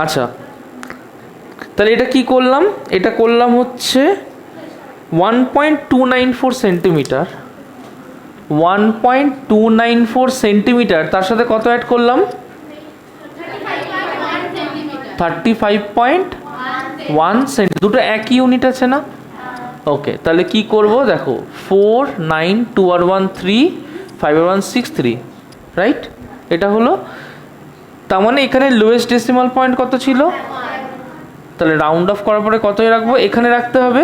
আচ্ছা, তাহলে এটা কি করলাম? এটা করলাম হচ্ছে 1.294 সেন্টিমিটার, 1.294 সেন্টিমিটার, তার সাথে কত অ্যাড করলাম? 35.1 সেন্টিমিটার। দুটো একই ইউনিট আছে না? ওকে, তাহলে কি করব দেখো, 4 9 2 আর 1 3 5 আর 1 6 3, রাইট? এটা হলো, তার মানে এখানে লোয়েস্ট ডেসিমাল পয়েন্ট কত ছিল? তাহলে রাউন্ড অফ করার পরে কতই রাখবো? এখানে রাখতে হবে।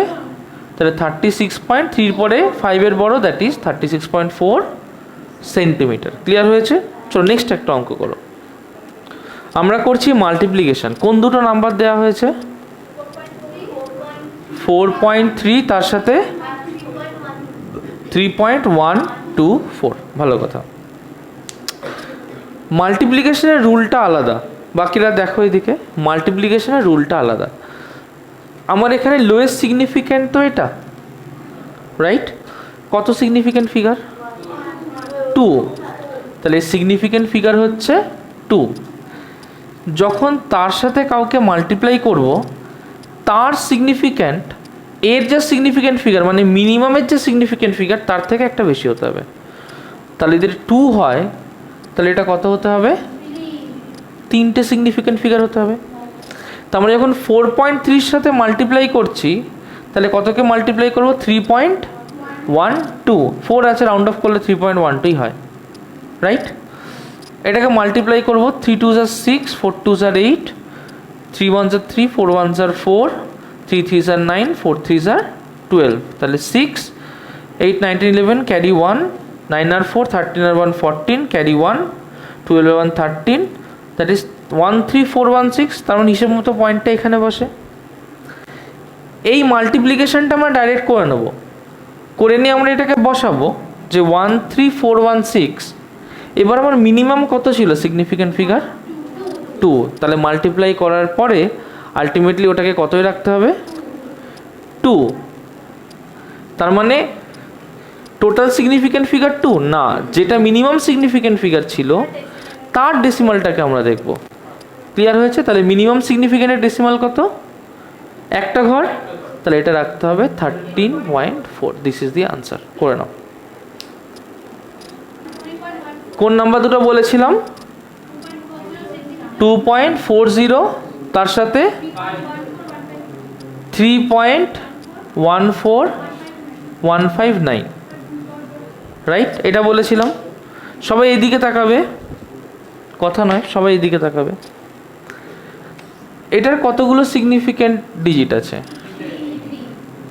তাহলে 36.3 পরে 5-এর বড়, দ্যাট ইজ 36.4 সেন্টিমিটার। ক্লিয়ার হয়েছে? চলো নেক্সট একটা অঙ্ক করো। আমরা করছি মাল্টিপ্লিকেশন। কোন দুটো নাম্বার দেওয়া হয়েছে? 4.3 তার সাথে 3.124। ভালো কথা। মাল্টিপ্লিকেশনের রুলটা আলাদা, বাকিরা দেখো এদিকে, মাল্টিপ্লিকেশনের রুলটা আলাদা। আমার এখানে লোয়েস্ট সিগনিফিক্যান্ট তো এটা, রাইট? কত সিগনিফিক্যান্ট ফিগার? 2। তাহলে সিগনিফিক্যান্ট ফিগার হচ্ছে 2। যখন তার সাথে কাউকে মাল্টিপ্লাই করব, তার সিগনিফিক্যান্ট, এর যা সিগনিফিক্যান্ট ফিগার মানে মিনিমামের যে সিগনিফিক্যান্ট ফিগার তার থেকে একটা বেশি হতে হবে। তাহলে যদি 2 হয় তাহলে এটা কত হতে হবে? 3টে সিগনিফিক্যান্ট ফিগার হতে হবে। তার মানে যখন 4.3 সাথে মাল্টিপ্লাই করছি তাহলে কতকে মাল্টিপ্লাই করবো? 3.12। 4 আছে, রাউন্ড অফ করলে 3.12ই হয়, রাইট? এটাকে মাল্টিপ্লাই করবো, 3 2s are 6, 4 2s are 8, 3 1s are 3, 4 1s are 4, 3 3s are 9, 4 3s are 12। তাহলে 6 8 19 11 ক্যারি 1, 9 আর 4 13 আর 1 14 ক্যারি 1, 12 আর 1 13, দ্যাট ইজ 13416। তার মানে হিসেব মতো পয়েন্টটা এখানে বসে। এই মাল্টিপ্লিকেশনটা আমরা ডাইরেক্ট করে নেব, করে নিয়ে আমরা এটাকে বসাবো যে 13416। এবার আমার মিনিমাম কত ছিল সিগনিফিক্যান্ট ফিগার? 2। তাহলে মাল্টিপ্লাই করার পরে আলটিমেটলি ওটাকে কতই রাখতে হবে? 2। তার মানে টোটাল সিগনিফিক্যান্ট ফিগার 2 না, যেটা মিনিমাম সিগনিফিক্যান্ট ফিগার ছিল তার ডেসিমালটাকে আমরা দেখব। ক্লিয়ার হয়েছে? তাহলে মিনিমাম সিগনিফিক্যান্টের ডেসিমাল কত? একটা ঘর, তাহলে এটা রাখতে হবে 13.4। This is the answer. করে নাও। কোন নাম্বার দুটো বলেছিলাম? 2.40 তার সাথে 3.14159, রাইট? এটা বলেছিলাম। সবাই এদিকে তাকাবে, কথা নয়, সবাই এদিকে তাকাবে। এটার কতগুলো সিগনিফিক্যান্ট ডিজিট আছে?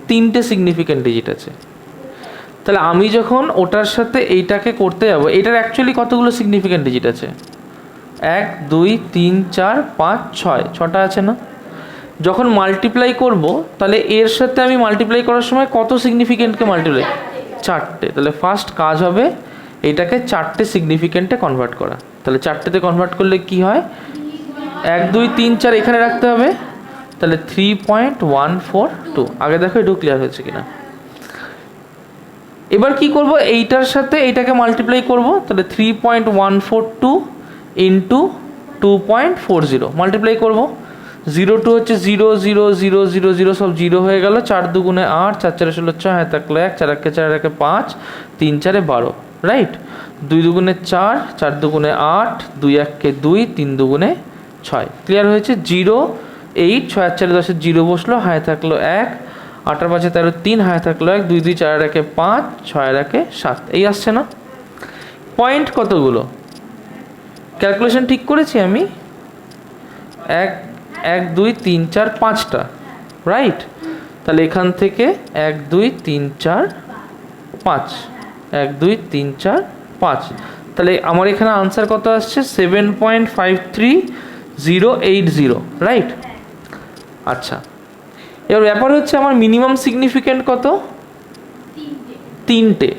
3টে সিগনিফিক্যান্ট ডিজিট আছে। তাহলে আমি যখন ওটার সাথে এইটাকে করতে যাব, এটার অ্যাকচুয়ালি কতগুলো সিগনিফিক্যান্ট ডিজিট আছে? 1 2 3 4 5 6, 6টা আছে না? যখন মাল্টিপ্লাই করব তাহলে এর সাথে আমি মাল্টিপ্লাই করার সময় কত সিগনিফিক্যান্টকে মাল্টিপ্লাই? 4টে। তাহলে ফার্স্ট কাজ হবে এটাকে 4টে সিগনিফিক্যান্টে কনভার্ট করা। তাহলে 4টেতে কনভার্ট করলে কি হয়? 1 2 3 4 এখানে রাখতে হবে, তাহলে 3.142। আগে দেখো একটু ক্লিয়ার হয়েছে কিনা। এবার কি করব? এইটার সাথে এইটাকে মাল্টিপ্লাই করব, তাহলে 3.142 ইন্টু 2.40 মাল্টিপ্লাই করব। 0 2 হচ্ছে 0 0 0 0 0, সব 0 হয়ে গেল। 4 2 8, 4 4 16 6, হ্যাঁ থাকলো 1, 4 1 4 1 5, 3 4 12, রাইট? 2 2 4, 4 2 8, 2 1 2, 3 2 6। ক্লিয়ার হয়েছে? 0 8, 6 4 10 0 বসলো, হ্যাঁ থাকলো 1, 8 5 13 3, হ্যাঁ থাকলো 1, 2 2 4 1 5, 6 1 7। এই আসছে না? পয়েন্ট কতগুলো? ক্যালকুলেশন ঠিক করেছি আমি? 1 1 2 3 4 5টা, রাইট? তাহলে এখান থেকে 1 2 3 4 5, 1 2 3 4 5। তাহলে আমার এখানে আনসার কত আসছে? 7.53080, রাইট? আচ্ছা, এবার ব্যাপার হচ্ছে আমার মিনিমাম সিগনিফিক্যান্ট কত? 3টে।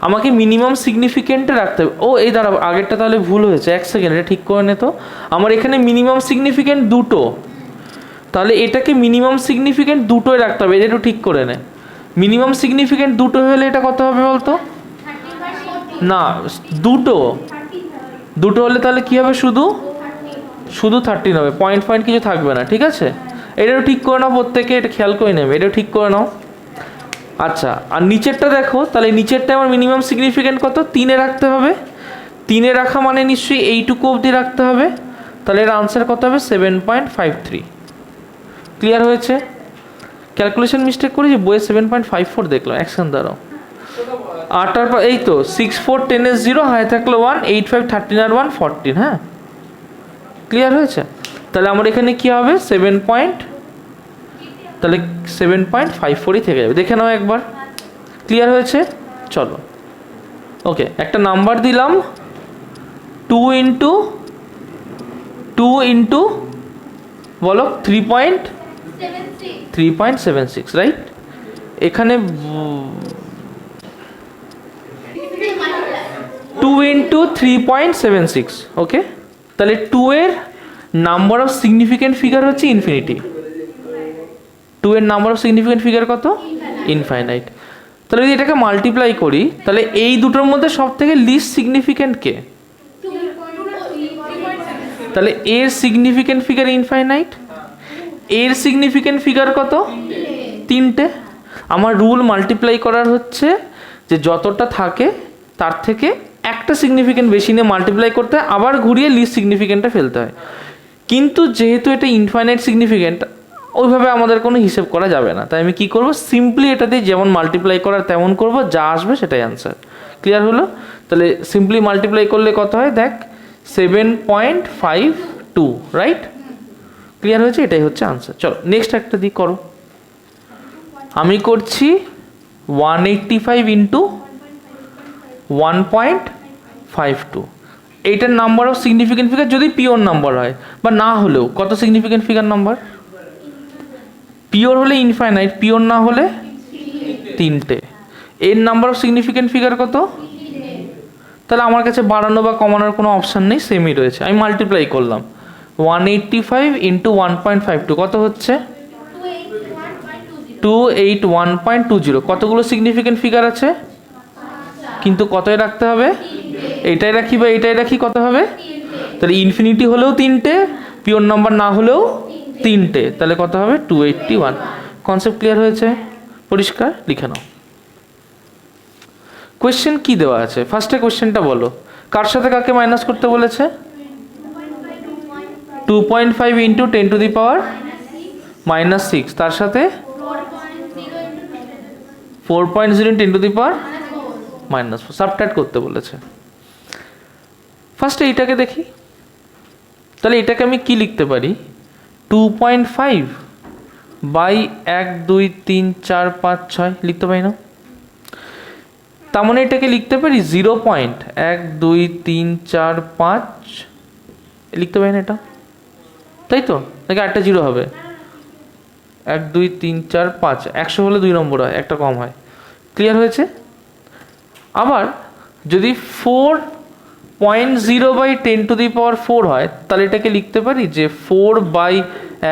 আমাকে মিনিমাম সিগনিফিক্যান্টে রাখতে হবে। ও এই দাঁড়াবো, আগেরটা তাহলে ভুল হয়েছে, 1 সেকেন্ড, এটা ঠিক করে নে তো। আমার এখানে মিনিমাম সিগনিফিক্যান্ট 2টো, তাহলে এটাকে মিনিমাম সিগনিফিক্যান্ট 2টোই রাখতে হবে। এটা একটু ঠিক করে নে। মিনিমাম সিগনিফিক্যান্ট 2টো হলে এটা কত হবে বলতো? না, 2টো হলে তাহলে কি হবে? শুধু শুধু 13 হবে, পয়েন্ট পয়েন্ট কিছু থাকবে না, ঠিক আছে? এটাও ঠিক করে নাও প্রত্যেকে, এটা খেয়াল করে নেবে, এটাও ঠিক করে নাও। আচ্ছা, আর নিচেরটা দেখো, তাহলে নিচেরটা আমার মিনিমাম সিগনিফিকেন্ট কত? 3-এ রাখতে হবে। 3-এ রাখা মানে নিশ্চয়ই এইটুকু অবধি রাখতে হবে, তাহলে এর আনসার কত হবে? 7.53। ক্লিয়ার হয়েছে? ক্যালকুলেশন মিস্টেক করে যে বইয়ে 7.54 দেখলাম, অ্যাকশন দাঁড়াও। 8 আর এই তো 6 4 10 এর 0, হাই থাকলো 1, 8 5 13 আর 1 14। হ্যাঁ, ক্লিয়ার হয়েছে? তাহলে আমার এখানে কি হবে? 7.54ই থেকে যাবে, দেখে নাও একবার। ক্লিয়ার হয়েছে? চলো, ওকে, একটা নাম্বার দিলাম 2 ইন্টু বলো 3.76, রাইট? এখানে 2 ইন্টু 3.76, ওকে। তাহলে 2 এর নাম্বার অফ সিগনিফিকেন্ট ফিগার হচ্ছে ইনফিনিটি। 2 এর নাম্বার অফ সিগনিফিকেন্ট ফিগার কত? ইনফাইনাইট। তাহলে যদি এটাকে মাল্টিপ্লাই করি, তাহলে এই দুটোর মধ্যে সব থেকে লিস্ট সিগনিফিকেন্ট কে? তাহলে এর সিগনিফিকেন্ট ফিগার ইনফাইনাইট, এর সিগনিফিকেন্ট ফিগার কত? 3টে। আমার রুল মাল্টিপ্লাই করার হচ্ছে যে যতটা থাকে তার থেকে একটা সিগনিফিকেন্ট বেশি নিয়ে মাল্টিপ্লাই করতে হয়, আবার ঘুরিয়ে লিস্ট সিগনিফিকেন্টটা ফেলতে হয়। কিন্তু যেহেতু এটা ইনফাইনাইট সিগনিফিকেন্ট, ওইভাবে আমাদের কোনো হিসেব করা যাবে না। তাই আমি কি করব? সিম্পলি এটা দিয়ে যেমন মাল্টিপ্লাই করার তেমন করব, যা আসবে সেটাই আনসার। ক্লিয়ার হলো? তাহলে সিম্পলি মাল্টিপ্লাই করলে কত হয় দেখ, 7.52, রাইট? ক্লিয়ার হয়েছে? এটাই হচ্ছে আনসার। চলো নেক্সট একটা দিক করো। আমি করছি 185 ইন্টু 1.52। এইটার নাম্বার অফ সিগনিফিকেন্ট ফিগার যদি পিওর নাম্বার হয়, বা না হলেও কত সিগনিফিকেন্ট ফিগার নাম্বার? পিওর হলে ইনফাইনাইট, পিওর না হলে 3টে। এর নাম্বার অফ সিগনিফিকেন্ট ফিগার কত? তাহলে আমার কাছে বাড়ানো বা কমানোর কোনো অপশান নেই, সেমই রয়েছে। আমি মাল্টিপ্লাই করলাম 185 ইন্টু 1.52 কত হচ্ছে? 281.20। কতগুলো সিগনিফিকেন্ট ফিগার আছে? কিন্তু কতই রাখতে হবে? এইটাই রাখি বা এইটাই রাখি, কত হবে? তাহলে ইনফিনিটি হলেও 3টে, পিওর নাম্বার না হলেও 3টে, তাহলে কত হবে? 281। কনসেপ্ট ক্লিয়ার হয়েছে? পরিষ্কার? লিখে নাও। কোয়েশ্চেন কি দেওয়া আছে? ফার্স্টে কোয়েশ্চেনটা বলো, কার সাথে কাকে মাইনাস করতে বলেছে? 2.5 ইন্টু 10 টু দি পাওয়ার -6, তার সাথে 4.0 10 টু দি পাওয়ার -4, সাবট্রাক্ট করতে বলেছে। ফার্স্টে এইটাকে দেখি, তাহলে এটাকে আমি কি লিখতে পারি? 2.5 বাই 1 2 3 4 5 6 লিখতে পারি না? তার মানে এটাকে লিখতে পারি 0.1 2 3 4 5 লিখতে পারি না এটা, তাই তো? নাকি একটা 0 হবে? 1 2 3 4 5, 100 হলে 2 নম্বর হয়, একটা কম হয়। ক্লিয়ার হয়েছে? আবার যদি 4.0 বাই 10 টু দি পাওয়ার 4 হয়, তাহলে এটাকে লিখতে পারি যে 4 বাই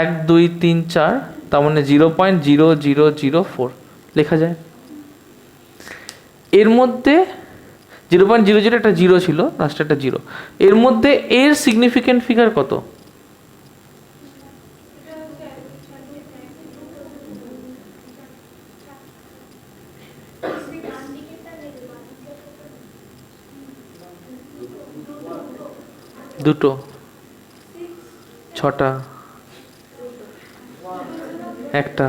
1 2 3 4, তার মানে 0.0004 লেখা যায়। এর মধ্যে 0.00 একটা 0 ছিল, লাস্টে একটা 0। এর মধ্যে এর সিগনিফিকেন্ট ফিগার কত? দুটো, 6টা, একটা।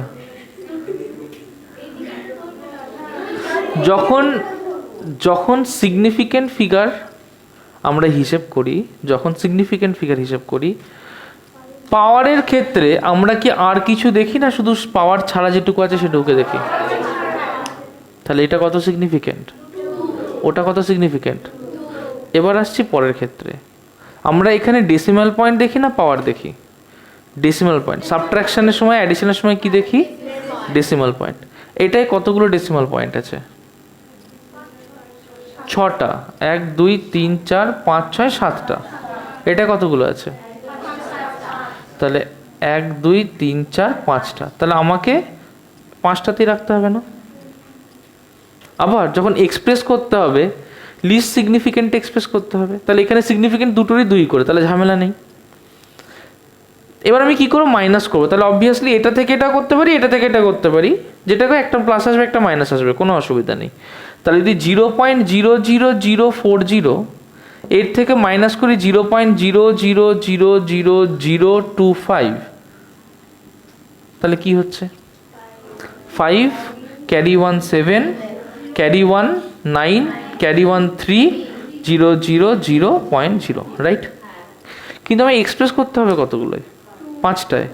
যখন সিগনিফিকেন্ট ফিগার আমরা হিসেব করি, পাওয়ারের ক্ষেত্রে আমরা কি আর কিছু দেখি না, শুধু পাওয়ার ছাড়া যেটুকু আছে সেটুকুকে দেখি? তাহলে এটা কত সিগনিফিকেন্ট, ওটা কত সিগনিফিকেন্ট। এবার আসছি পরের ক্ষেত্রে, আমরা এখানে ডেসিমাল পয়েন্ট দেখি না পাওয়ার দেখি? Decimal point. সাবট্রাকশনের সময়, অ্যাডিশনের সময় কি দেখি? Decimal point. এটাই কতগুলো ডেসিমাল পয়েন্ট আছে? 6টা। 1 2 3 4 5 6 7টা। এটা কতগুলো আছে? তাহলে 1 2 3 4 5টা। তাহলে আমাকে 5টাতেই রাখতে হবে না? আবার যখন এক্সপ্রেস করতে হবে, লিস্ট সিগনিফিকেন্ট এক্সপ্রেস করতে হবে, তাহলে এখানে সিগনিফিকেন্ট দুটোরই 2 করে, তাহলে ঝামেলা নেই। এবার আমি কী করবো, মাইনাস করবো। তাহলে অবভিয়াসলি এটা থেকে এটা করতে পারি, এটা থেকে এটা করতে পারি, যেটাকে একটা প্লাস আসবে একটা মাইনাস আসবে, কোনো অসুবিধা নেই। তাহলে যদি 0.00040 এর থেকে মাইনাস করি 0.000025, তাহলে কি হচ্ছে 5 ক্যারি 1 7 ক্যারি 1 9 ক্যারি 1 3 000.0, রাইট? কিন্তু আমি এক্সপ্রেস করতে হবে কতগুলোয়, 5টায়।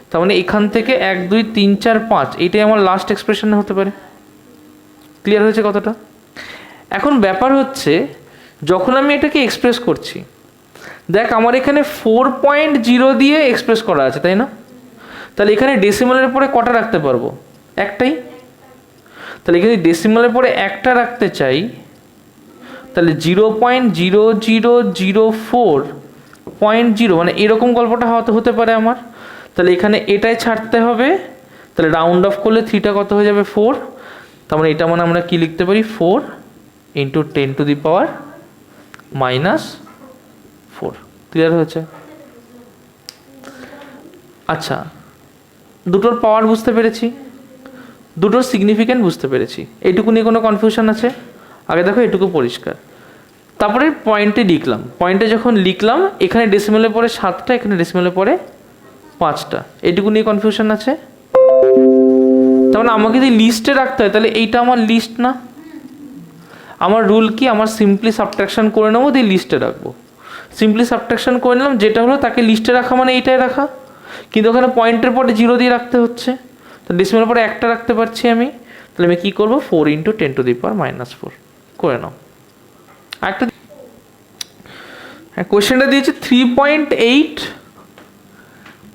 তার মানে এখান থেকে 1 2 3 4 5 এটাই আমার লাস্ট এক্সপ্রেশনে হতে পারে। ক্লিয়ার হয়েছে কতটা? এখন ব্যাপার হচ্ছে যখন আমি এটাকে এক্সপ্রেস করছি, দেখ আমার এখানে 4.0 দিয়ে এক্সপ্রেস করা আছে, তাই না? তাহলে এখানে ডেসিমালের পরে কটা রাখতে পারবো, একটাই। তাহলে এখানে ডেসিমালের পরে একটা রাখতে চাই, তাহলে 0.0004.0 মানে এরকম গল্পটা হতে পারে আমার। তাহলে এখানে এটাই ছাড়তে হবে, তাহলে রাউন্ড অফ করলে 3টা কত হয়ে যাবে 4। তার মানে এটা মানে আমরা কি লিখতে পারি 4 × 10⁻⁻4। ক্লিয়ার হয়েছে? আচ্ছা, দুটোর পাওয়ার বুঝতে পেরেছি, দুটোর সিগনিফিক্যান্ট বুঝতে পেরেছি, এইটুকু নিয়ে কোনো কনফিউশন আছে? আগে দেখো এটুকু পরিষ্কার। তারপরে পয়েন্টে লিখলাম, পয়েন্টে যখন লিখলাম এখানে ডেসিমেলের পরে 7টা, এখানে ডেসিমেলের পরে 5টা, এইটুকু নিয়ে কনফিউশন আছে? তার মানে আমাকে যদি লিস্টে রাখতে হয় তাহলে এইটা আমার লিস্ট না। আমার রুল কি, আমার সিম্পলি সাবট্রাকশন করে নেবো, দিয়ে লিস্টে রাখবো। সিম্পলি সাবট্রাকশন করে নিলাম, যেটা হলো তাকে লিস্টে রাখা মানে এইটাই রাখা। কিন্তু ওখানে পয়েন্টের পরে 0 দিয়ে রাখতে হচ্ছে, তো ডেসিমেলের পরে একটা রাখতে পারছি আমি। তাহলে আমি কী করবো, 4 × 10⁻⁻4 করে নাও। একটা কোয়েশ্চেনটা দিয়েছে 3.8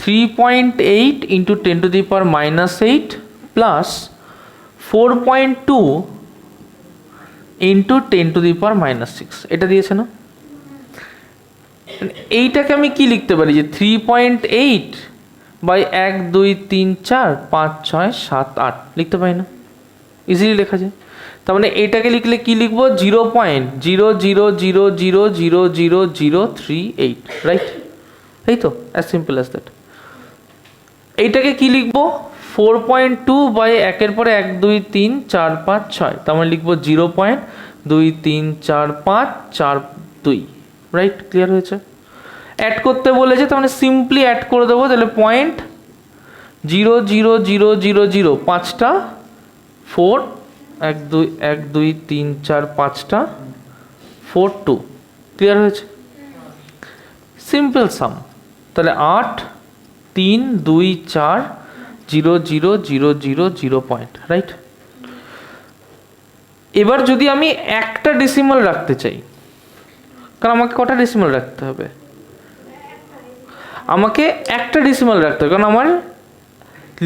× 10⁻⁸ প্লাস 4.2 × 10⁻⁶, এটা দিয়েছে না? এইটাকে আমি কি লিখতে পারি, যে 3.8 বাই 1 2 3 4 5 6 7 8 লিখতে পারি না? ইজিলি লেখা যায়। তার মানে এইটাকে লিখলে কি লিখবো, 0.00000038, রাইট? এই তো, অ্যাজ সিম্পল অ্যাজ দ্যাট। এইটাকে কি লিখবো, 4.2 বাই 1 পরে 1 2 3 4 5 6, তার মানে লিখবো 0.234542, রাইট? ক্লিয়ার হয়েছে? অ্যাড করতে বলেছে, তার মানে সিম্পলি অ্যাড করে দেবো। তাহলে 0.00000 5টা, 4 1 2 1 2 3 4 5টা, 4 2। ক্লিয়ার হয়েছে? সিম্পল সাম। তাহলে 8 3 2 4 0 0 0 0 0 পয়েন্ট, রাইট? এবার যদি আমি একটা ডেসিমাল রাখতে চাই, কারণ আমাকে কটা ডেসিমাল রাখতে হবে, আমাকে একটা ডেসিমাল রাখতে হবে, কারণ আমার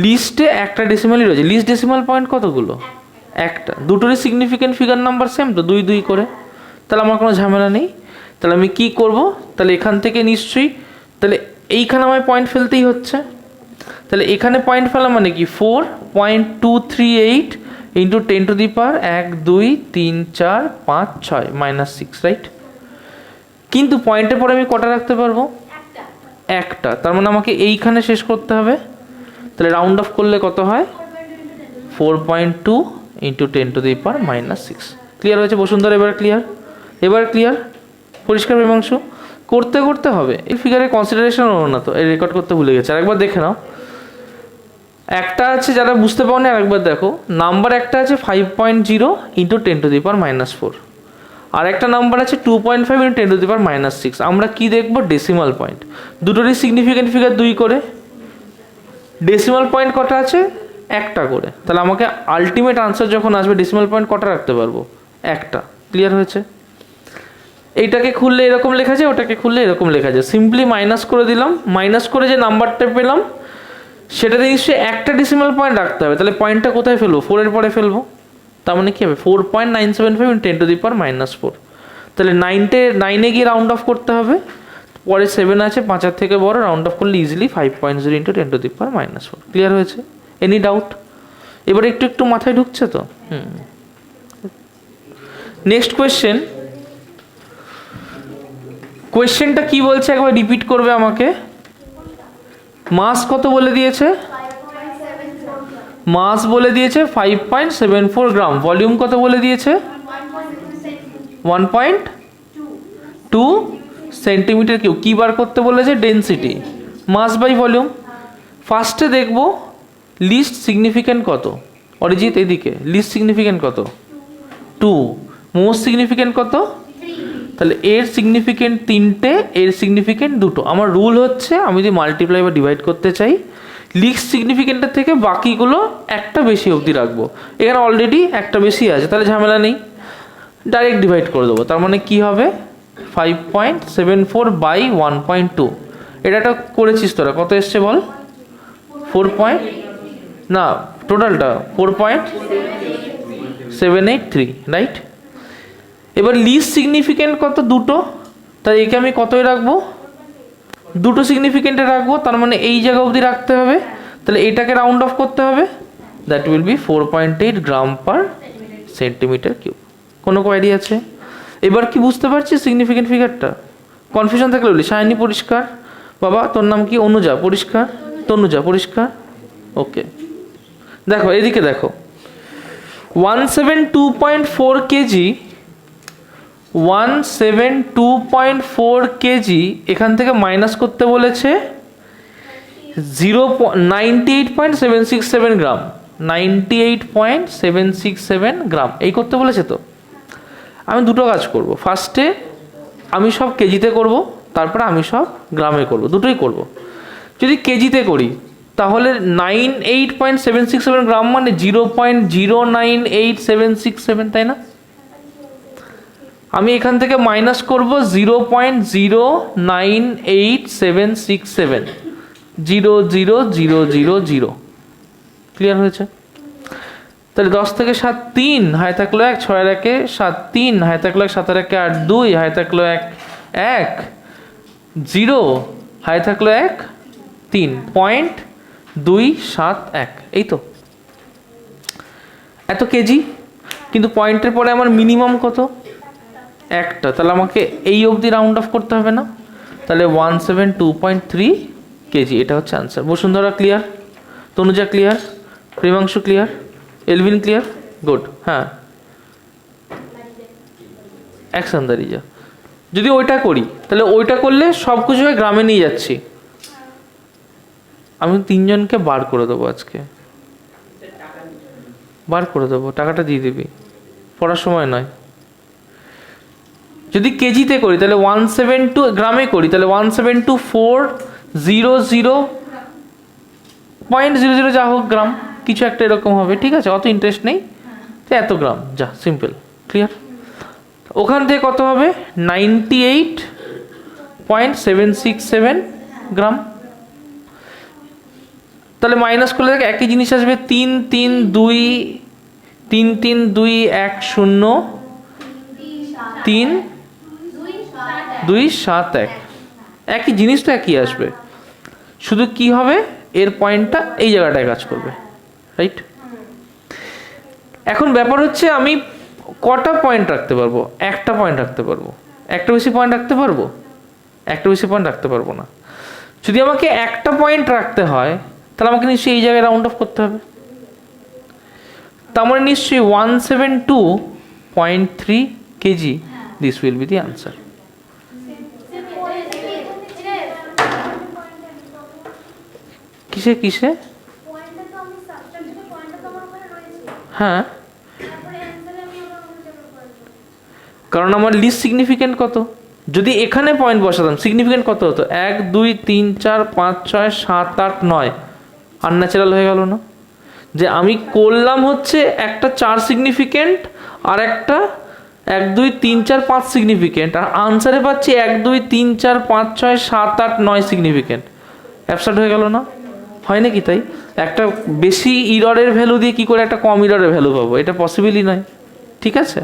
লিস্টে একটা ডেসিমালই রয়েছে। লিস্ট ডেসিমাল পয়েন্ট কতগুলো, একটা। দুটোরই সিগনিফিক্যান্ট ফিগার নাম্বার সেম তো, 2 2 করে। তাহলে আমার কোনো ঝামেলা নেই। তাহলে আমি কি করব, তাহলে এখান থেকে নিশ্চয়ই, তাহলে এইখানে আমার পয়েন্ট ফেলতেই হচ্ছে। তাহলে এখানে পয়েন্ট ফেলা মানে কি, 4.238 × 10⁻1 2 3 4 5 6 -6, রাইট? কিন্তু পয়েন্টের পরে আমি কটা রাখতে পারবো, একটা। তার মানে আমাকে এইখানে শেষ করতে হবে। তাহলে রাউন্ড অফ করলে কত হয়, 4.2 × 10⁻⁻6। ক্লিয়ার হয়েছে বসুন্ধরা? এবার ক্লিয়ার? এবার ক্লিয়ার? পরিষ্কার মীমাংসু? করতে করতে হবে, এই ফিগারে কনসিডারেশন হলো না তো, এই রেকর্ড করতে ভুলে গেছে, আরেকবার দেখে নাও। একটা আছে, যারা বুঝতে পারো না আরেকবার দেখো, নাম্বার একটা আছে 5.0 × 10⁻⁻4, আর একটা নাম্বার আছে 2.5 × 10⁻⁻6। আমরা কি দেখবো, ডেসিমাল পয়েন্ট। দুটোরই সিগনিফিক্যান্ট ফিগার 2 করে। ডেসিমাল পয়েন্ট কটা আছে, একটা করে। তাহলে আমাকে আলটিমেট আনসার যখন আসবে, ডেসিমাল পয়েন্ট কটা রাখতে পারবো, একটা। ক্লিয়ার হয়েছে? এইটাকে খুললে এরকম লেখা যায়, ওটাকে খুললে এরকম লেখা যায়। সিম্পলি মাইনাস করে দিলাম, মাইনাস করে যে নাম্বারটা পেলাম সেটাতে নিশ্চয়ই একটা ডেসিমাল পয়েন্ট রাখতে হবে। তাহলে পয়েন্টটা কোথায় ফেলবো, 4 এর পরে ফেলবো। তার মানে কি হবে, 4.975 × 10⁻⁻4। তাহলে 9-এ গিয়ে রাউন্ড অফ করতে হবে, পরে 7 আছে, 5-এর থেকে বড়, রাউন্ড অফ করলে ইজিলি 5.0 × 10⁻⁻4। ক্লিয়ার হয়েছে? Any doubt? এবার একটু একটু মাথায় ঢুকছে তো? Next question. কোয়েশ্চেনটা কি বলছে একবার রিপিট করবে আমাকে। মাস কত বলে দিয়েছে? মাস বলে দিয়েছে 5.74 গ্রাম। ভলিউম কত বলে দিয়েছে? 1.2 সেন্টিমিটার কিউব। কী বার করতে বলেছে? Density, mass by volume. ফার্স্টে দেখব লিস্ট সিগনিফিক্যান্ট কত। অরিজিৎ এদিকে, লিস্ট সিগনিফিক্যান্ট কত? 2। মোস্ট সিগনিফিক্যান্ট কত? তাহলে এর সিগনিফিক্যান্ট 3টে, এর সিগনিফিক্যান্ট 2টো। আমার রুল হচ্ছে আমি যদি মাল্টিপ্লাই বা ডিভাইড করতে চাই, লিস্ট সিগনিফিক্যান্টের থেকে বাকিগুলো একটা বেশি অবধি রাখবো। এখানে অলরেডি একটা বেশি আছে, তাহলে ঝামেলা নেই, ডাইরেক্ট ডিভাইড করে দেবো। তার মানে কি হবে? 5.74 বাই 1.2। এটা করেছিস তোরা, কত এসছে বল? 4 পয়েন্ট, না টোটালটা 4.783, রাইট? এবার লিস্ট সিগনিফিক্যান্ট কত? 2টো। তাই একে আমি কতই রাখবো? 2টো সিগনিফিক্যান্টে রাখবো। তার মানে এই জায়গা অবধি রাখতে হবে। তাহলে এটাকে রাউন্ড অফ করতে হবে। That will be 4.8 gram per centimetre cube. কোনো কোয়ারি আছে? এবার কি বুঝতে পারছিস সিগনিফিক্যান্ট ফিগারটা? কনফিউশন থাকলে বলি। শাইনি পরিষ্কার? বাবা তোর নাম কি? অনুজা পরিষ্কার? তনুজা পরিষ্কার? ওকে, দেখো এদিকে দেখো, 172.4 কেজি, 172.4 কেজি এখান থেকে মাইনাস করতে বলেছে 98.767 গ্রাম। 98.767 গ্রাম এই করতে বলেছে। তো আমি দুটো কাজ করব। ফার্স্টে আমি সব কেজিতে করব, তারপরে আমি সব গ্রামে করব, দুটোই করব। যদি কেজিতে করি তাহলে 98.767 গ্রাম মানে 0.098767, তাই না? আমি এখান থেকে মাইনাস করব 0.098767, 0.000। ক্লিয়ার হয়েছে? তাহলে 10 থেকে 7 3, হাই থাকলো 1, 6 এর 1 7 3, হাই থাকলো 1, 7 এর 1 8 2, হাই থাকলো 1 1 0, হাই থাকলো 1 3.271। এই তো এত কেজি। কিন্তু পয়েন্টের পরে আমার মিনিমাম কত? একটা। তাহলে আমাকে এই অবধি রাউন্ড অফ করতে হবে না? তাহলে 172.3 কেজি, এটা হচ্ছে answer. Bashundhara clear? Tanuja clear? Premangshu clear? Elvin clear? Good. হ্যাঁ, অ্যাকশন দাঁড়িয়ে যা। যদি ওইটা করি তাহলে ওইটা করলে সব কিছু গ্রামে নিয়ে যাচ্ছি। আমি 3 জনকে বার করে দেবো আজকে, বার করে দেবো, টাকাটা দিয়ে দিবি, পড়ার সময় নয়। যদি কেজিতে করি তাহলে 172, গ্রামে করি তাহলে 172,400.00 যা হোক গ্রাম, কিছু একটা এরকম হবে। ঠিক আছে, অত ইন্টারেস্ট নেই, এত গ্রাম যা, সিম্পল। ক্লিয়ার? ওখান থেকে কত হবে? 98.767 গ্রাম। তাহলে মাইনাস করলে দেখ একই জিনিস আসবে, 332103271, একই জিনিস তো একই আসবে। শুধু কি হবে, এর পয়েন্টটা এই জায়গাটায় কাজ করবে, রাইট? এখন ব্যাপার হচ্ছে আমি কটা পয়েন্ট রাখতে পারবো? একটা পয়েন্ট রাখতে পারবো। একটা বেশি পয়েন্ট রাখতে পারবো? একটা বেশি পয়েন্ট রাখতে পারবো না। যদি আমাকে একটা পয়েন্ট রাখতে হয় তাহলে আমাকে নিশ্চয়ই এই জায়গায় রাউন্ড অফ করতে হবে। তার মানে নিশ্চয়ই 172.3 KG, this will be the answer. কিসে কিসে? হ্যাঁ, কারণ আমার লিস্ট সিগনিফিক্যান্ট কত। যদি এখানে পয়েন্ট বসাতাম সিগনিফিক্যান্ট কত হতো? 1 2 3 4 5 6 7 8 9। আনন্যাচারাল হয়ে গেল না? যে আমি করলাম হচ্ছে একটা 4 সিগনিফিক্যান্ট আর একটা 1 2 3 4 5 সিগনিফিক্যান্ট, আর আনসারে পাচ্ছি 1 2 3 4 5 6 7 8 9 সিগনিফিক্যান্ট। অ্যাবসার্ড হয়ে গেল না? হয় নাকি? তাই একটা বেশি ইররের ভ্যালু দিয়ে কি করে একটা কম ইররের ভ্যালু পাবো? এটা পসিবলই নয়। ঠিক আছে।